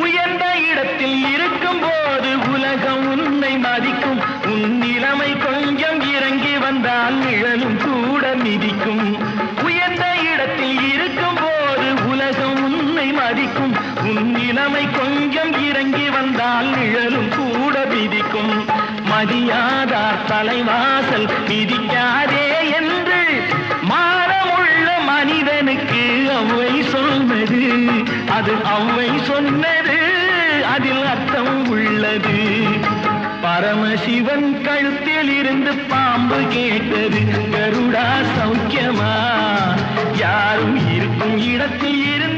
உயர்ந்த இடத்தில் இருக்கும் போது உலகம் உன்னை மதிக்கும். உன் நிலைமை கொஞ்சம் இறங்கி வந்தால் நிழலும் கூட மிதிக்கும். உயர்ந்த இடத்தில் இருக்கும் போது உலகம் உன்னை மதிக்கும். உன் நிலைமை கொஞ்சம் இறங்கி வந்தால் நிழலும் கூட மிதிக்கும். மதியாதார் தலைவாசல் மிதிக்காதே என்று மானமுள்ள மனிதனுக்கு அவ்வை சொன்னது. அது அவ்வை சொன்னது, அதில் அர்த்தம் உள்ளது. பரமசிவன் கழுத்தில் இருந்து பாம்பு கேட்டது, கருடா சௌக்கியமா? யாரும் இருக்கும் இடத்தில் இருந்து